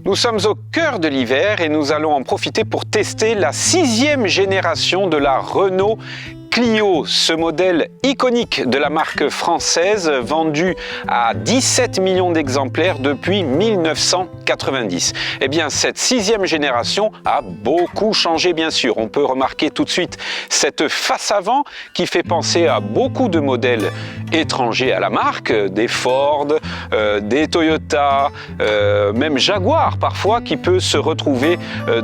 Nous sommes au cœur de l'hiver et nous allons en profiter pour tester la 6e génération de la Renault Clio, ce modèle iconique de la marque française vendu à 17 millions d'exemplaires depuis 1990. Eh bien, cette 6e génération a beaucoup changé, bien sûr. On peut remarquer tout de suite cette face avant qui fait penser à beaucoup de modèles étrangers à la marque, des Ford, des Toyota, même Jaguar parfois, qui peut se retrouver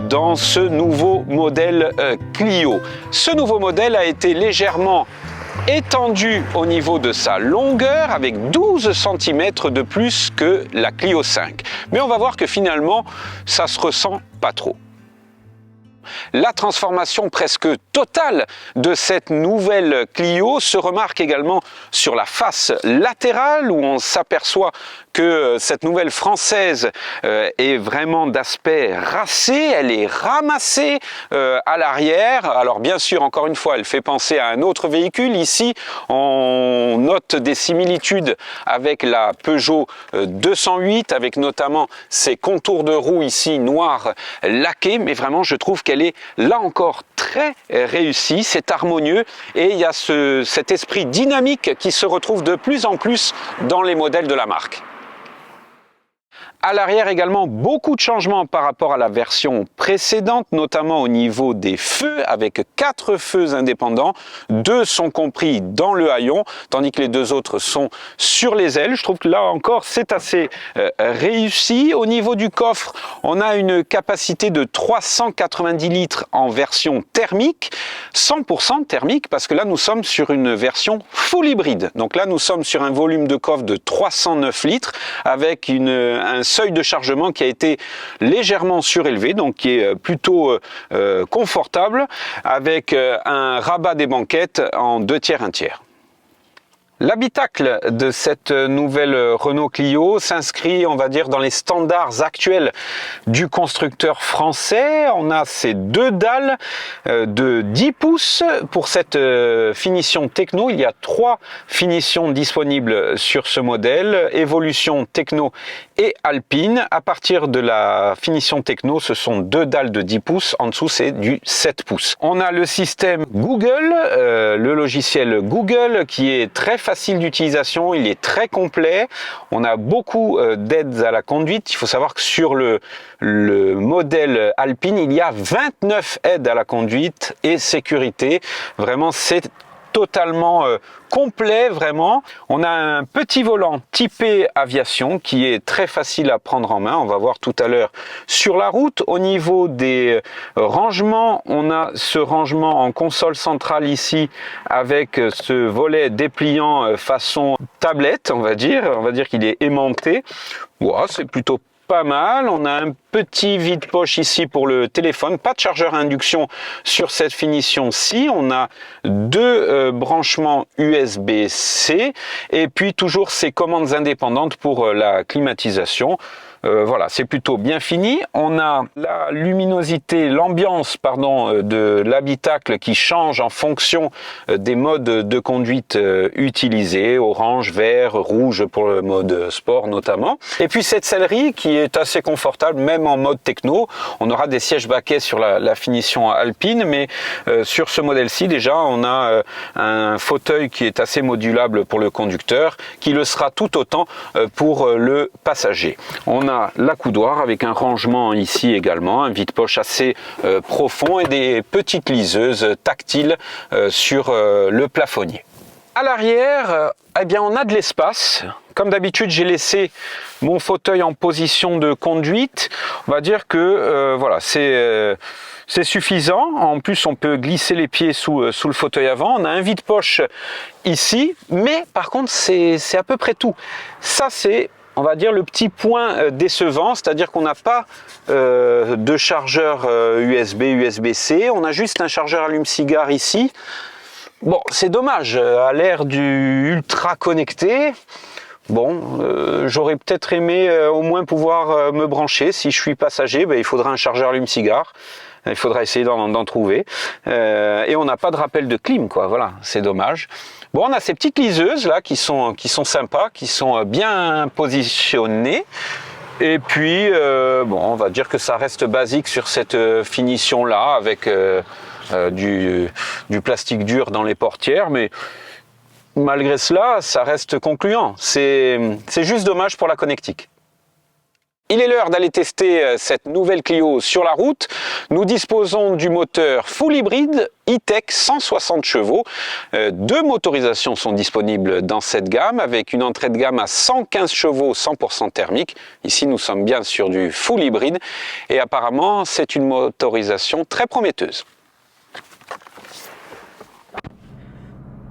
dans ce nouveau modèle Clio. Ce nouveau modèle a été légèrement étendu au niveau de sa longueur avec 12 cm de plus que la Clio 5. Mais on va voir que finalement, ça se ressent pas trop. La transformation presque totale de cette nouvelle Clio se remarque également sur la face latérale où on s'aperçoit que cette nouvelle française est vraiment d'aspect racé, elle est ramassée à l'arrière. Alors bien sûr, encore une fois, elle fait penser à un autre véhicule. Ici, on note des similitudes avec la Peugeot 208, avec notamment ses contours de roue ici noirs laqués, mais vraiment je trouve qu'elle est là encore très réussie, c'est harmonieux et il y a cet esprit dynamique qui se retrouve de plus en plus dans les modèles de la marque. À l'arrière également, beaucoup de changements par rapport à la version précédente, notamment au niveau des feux, avec 4 feux indépendants. 2 sont compris dans le haillon, tandis que les 2 autres sont sur les ailes. Je trouve que là encore, c'est assez réussi. Au niveau du coffre, on a une capacité de 390 litres en version thermique, 100% thermique, parce que là, nous sommes sur une version full hybride. Donc là, nous sommes sur un volume de coffre de 309 litres, avec un seuil de chargement qui a été légèrement surélevé, donc qui est plutôt confortable, avec un rabat des banquettes en 2/3, 1/3. L'habitacle de cette nouvelle Renault Clio s'inscrit, on va dire, dans les standards actuels du constructeur français. On a ces 2 dalles de 10 pouces pour cette finition techno. Il y a 3 finitions disponibles sur ce modèle, évolution techno et alpine. À partir de la finition techno, ce sont 2 dalles de 10 pouces. En dessous, c'est du 7 pouces. On a le système Google, le logiciel Google qui est très facile d'utilisation, il est très complet, on a beaucoup d'aides à la conduite. Il faut savoir que sur le modèle Alpine, il y a 29 aides à la conduite et sécurité. Vraiment, c'est totalement complet, vraiment. On a un petit volant typé aviation qui est très facile à prendre en main. On va voir tout à l'heure sur la route. Au niveau des rangements, on a ce rangement en console centrale ici avec ce volet dépliant façon tablette, on va dire qu'il est aimanté. Wow, c'est plutôt pas mal. On a un petit vide-poche ici pour le téléphone, pas de chargeur à induction sur cette finition-ci. On a 2 branchements USB-C et puis toujours ces commandes indépendantes pour la climatisation. Voilà, c'est plutôt bien fini. On a la luminosité, l'ambiance, de l'habitacle qui change en fonction des modes de conduite utilisés, orange, vert, rouge pour le mode sport notamment. Et puis cette sellerie qui est assez confortable, même en mode techno. On aura des sièges baquets sur la finition alpine, mais sur ce modèle-ci déjà, on a un fauteuil qui est assez modulable pour le conducteur, qui le sera tout autant pour le passager. On a l'accoudoir avec un rangement ici également, un vide-poche assez profond et des petites liseuses tactiles sur le plafonnier. À l'arrière, eh bien, on a de l'espace. Comme d'habitude, j'ai laissé mon fauteuil en position de conduite. On va dire que voilà, c'est suffisant. En plus, on peut glisser les pieds sous le fauteuil avant. On a un vide-poche ici, mais par contre, c'est à peu près tout. Ça, c'est, on va dire, le petit point décevant, c'est-à-dire qu'on n'a pas de chargeur USB, USB-C. On a juste un chargeur allume-cigare ici. Bon, c'est dommage, à l'ère du ultra connecté, bon, j'aurais peut-être aimé au moins pouvoir me brancher. Si je suis passager, ben, il faudra un chargeur allume-cigare. Il faudra essayer d'en trouver. Et on n'a pas de rappel de clim, quoi. Voilà, c'est dommage. Bon, on a ces petites liseuses là qui sont sympas, qui sont bien positionnées. Et puis, bon, on va dire que ça reste basique sur cette finition-là, avec du plastique dur dans les portières, mais malgré cela, ça reste concluant. C'est juste dommage pour la connectique. Il est l'heure d'aller tester cette nouvelle Clio sur la route. Nous disposons du moteur full hybride E-Tech 160 chevaux. Deux motorisations sont disponibles dans cette gamme avec une entrée de gamme à 115 chevaux 100% thermique. Ici, nous sommes bien sur du full hybride et apparemment, c'est une motorisation très prometteuse.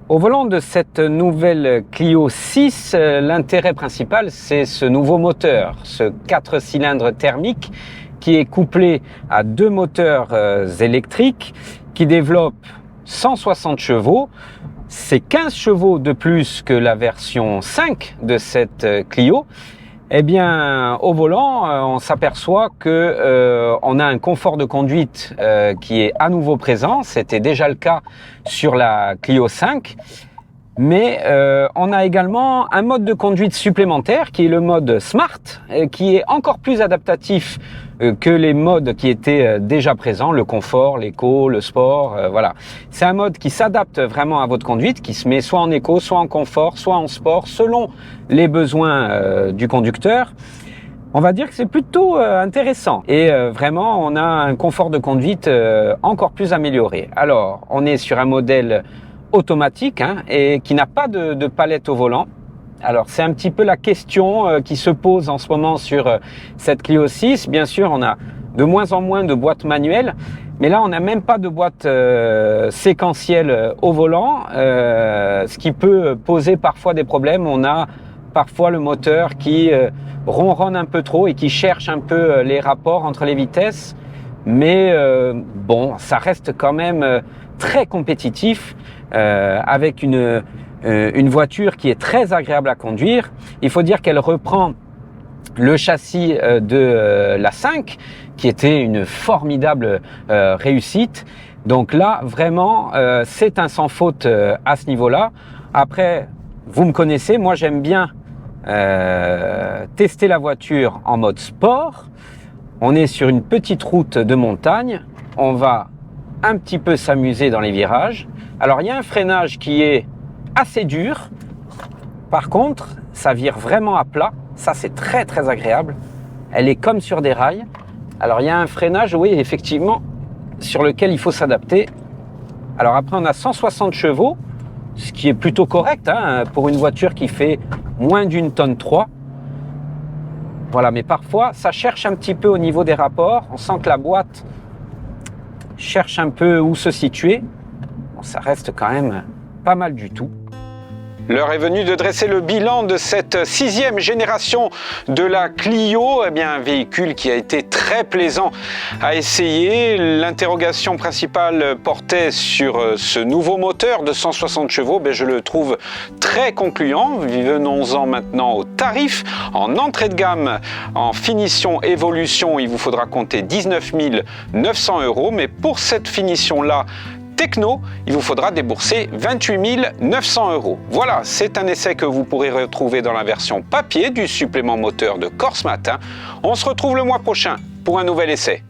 Au volant de cette nouvelle Clio 6, l'intérêt principal, c'est ce nouveau moteur, ce 4 cylindres thermique qui est couplé à deux moteurs électriques qui développent 160 chevaux. C'est 15 chevaux de plus que la version 5 de cette Clio. Eh bien, au volant, on s'aperçoit que on a un confort de conduite qui est à nouveau présent. C'était déjà le cas sur la Clio 5. Mais on a également un mode de conduite supplémentaire qui est le mode Smart, qui est encore plus adaptatif que les modes qui étaient déjà présents, le confort, l'éco, le sport, voilà. C'est un mode qui s'adapte vraiment à votre conduite, qui se met soit en éco, soit en confort, soit en sport, selon les besoins du conducteur. On va dire que c'est plutôt intéressant et vraiment on a un confort de conduite encore plus amélioré. Alors, on est sur un modèle automatique et qui n'a pas de palette au volant. Alors c'est un petit peu la question qui se pose en ce moment sur cette Clio 6. Bien sûr, on a de moins en moins de boîtes manuelles, mais là on n'a même pas de boîte séquentielle au volant, ce qui peut poser parfois des problèmes. On a parfois le moteur qui ronronne un peu trop et qui cherche un peu les rapports entre les vitesses, mais bon, ça reste quand même très compétitif avec une voiture qui est très agréable à conduire. Il faut dire qu'elle reprend le châssis de la 5 qui était une formidable réussite. Donc là, vraiment, c'est un sans faute à ce niveau-là. Après, vous me connaissez, moi j'aime bien tester la voiture en mode sport. On est sur une petite route de montagne. On va un petit peu s'amuser dans les virages. Alors, il y a un freinage qui est assez dur. Par contre, ça vire vraiment à plat. Ça, c'est très, très agréable. Elle est comme sur des rails. Alors, il y a un freinage, oui, effectivement, sur lequel il faut s'adapter. Alors, après, on a 160 chevaux, ce qui est plutôt correct pour une voiture qui fait moins d'une tonne 3. Voilà, mais parfois, ça cherche un petit peu au niveau des rapports. On sent que la boîte cherche un peu où se situer. Bon, ça reste quand même pas mal du tout. L'heure est venue de dresser le bilan de cette 6e génération de la Clio, eh bien, un véhicule qui a été très plaisant à essayer. L'interrogation principale portait sur ce nouveau moteur de 160 chevaux. Je le trouve très concluant. Venons-en maintenant au tarif. En entrée de gamme, en finition évolution, il vous faudra compter 19 900 €. Mais pour cette finition-là, Techno, il vous faudra débourser 28 900 €. Voilà, c'est un essai que vous pourrez retrouver dans la version papier du supplément moteur de Corse Matin. On se retrouve le mois prochain pour un nouvel essai.